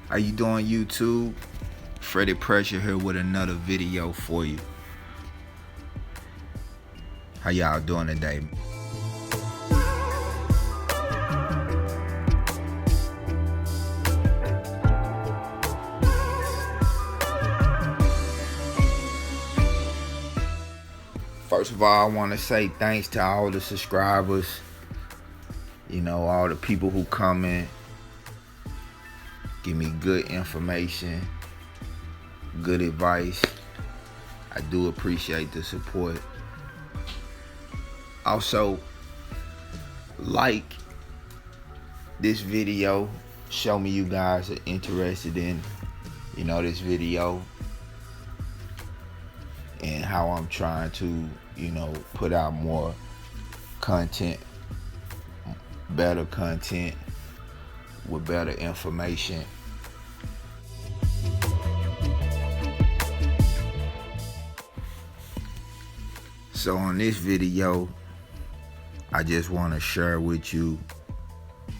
How you doing, YouTube? Freddie Pressure here with another video for you. How y'all doing today? First of all, I want to say thanks to all the subscribers. You know, all the people who comment, give me good information, good advice. I do appreciate the support. Also, like this video, show me you guys are interested in, this video and how I'm trying to, put out more content, better content with better information. So on this video, I just want to share with you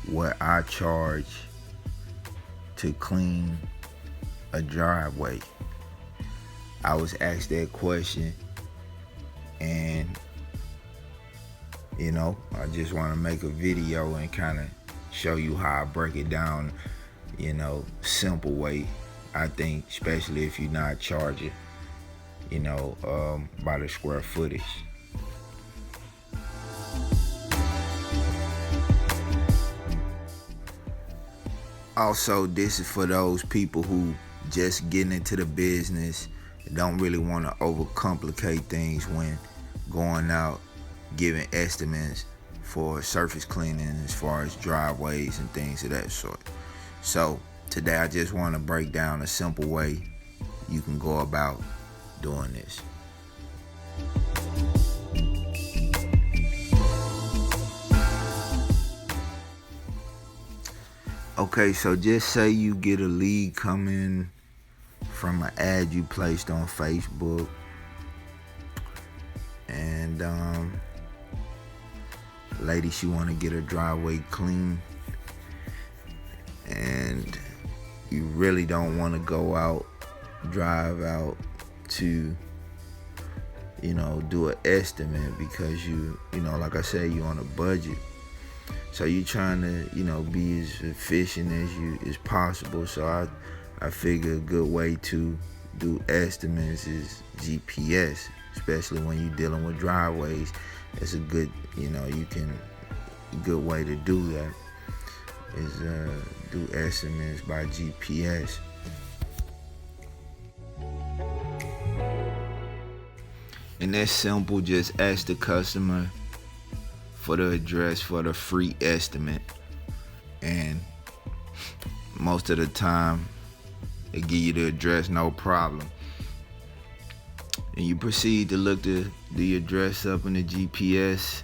what I charge to clean a driveway. I was asked that question, and I just want to make a video and kind of show you how I break it down, simple way. I think, especially if you're not charging, by the square footage. Also, this is for those people who just getting into the business and don't really want to overcomplicate things when going out giving estimates for surface cleaning as far as driveways and things of that sort. So today I just want to break down a simple way you can go about doing this. Okay, so just say you get a lead coming from an ad you placed on Facebook, and lady, she want to get her driveway clean, and you really don't want to drive out to do an estimate because like I said, you on a budget. So you trying to, be as efficient as possible. So I figure a good way to do estimates is GPS, especially when you're dealing with driveways. It's a good, good way to do that is do estimates by GPS. And that's simple. Just ask the customer for the address for the free estimate, and most of the time they give you the address, no problem. And you proceed to look the address up in the GPS,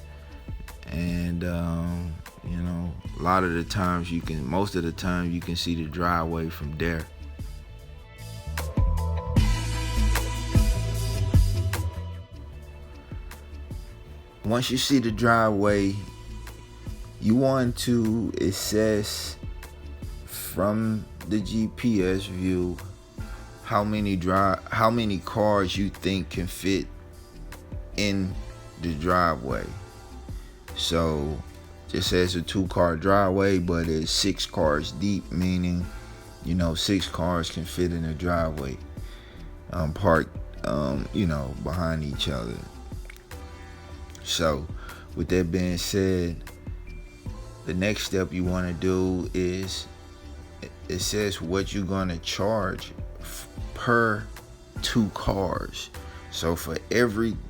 and most of the time you can see the driveway from there. Once you see the driveway, you want to assess from the GPS view how many cars you think can fit in the driveway. So just say it's a 2-car driveway, but it's 6 cars deep, meaning 6 cars can fit in the driveway, parked behind each other. So with that being said, the next step you want to do is assess what you're going to charge per 2 cars. So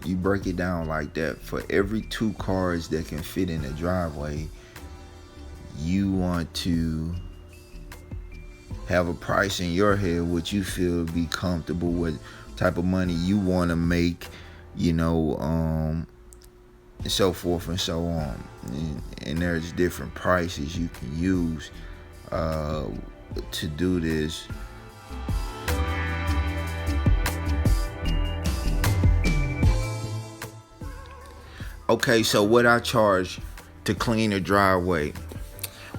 you break it down like that, for every 2 cars that can fit in the driveway, you want to have a price in your head what you feel be comfortable with, type of money you want to make, and so forth and so on. And there's different prices you can use to do this. Okay, so what I charge to clean a driveway.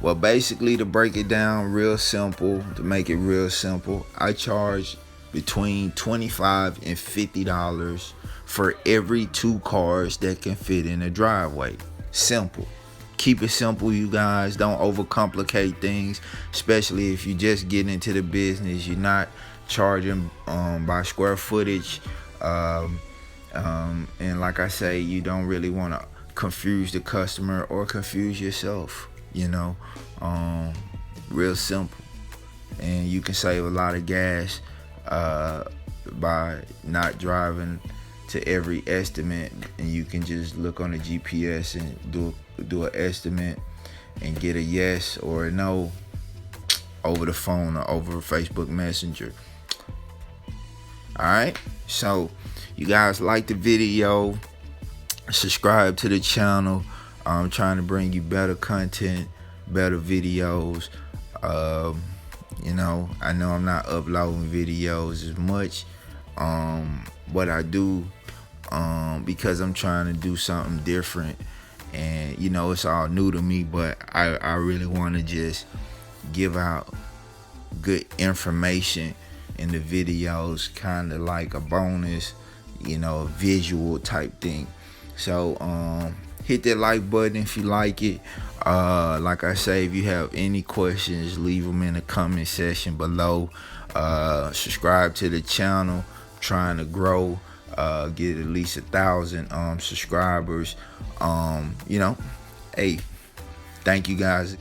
Well, basically, to break it down real simple, to make it real simple, I charge between $25 and $50 for every 2 cars that can fit in a driveway. Simple. Keep it simple, you guys. Don't overcomplicate things, especially if you just get into the business. You're not charging by square footage. And like I say, you don't really want to confuse the customer or confuse yourself, real simple. And you can save a lot of gas by not driving to every estimate, and you can just look on the GPS and do an estimate and get a yes or a no over the phone or over Facebook Messenger. Alright, so you guys like the video, subscribe to the channel. I'm trying to bring you better content, better videos. I know I'm not uploading videos as much, but I do because I'm trying to do something different, and it's all new to me, but I really want to just give out good information in the videos, kind of like a bonus, visual type thing. So hit that like button if you like it. Like I say, if you have any questions, leave them in the comment section below. Subscribe to the channel, trying to grow, get at least 1,000 subscribers. Hey, thank you guys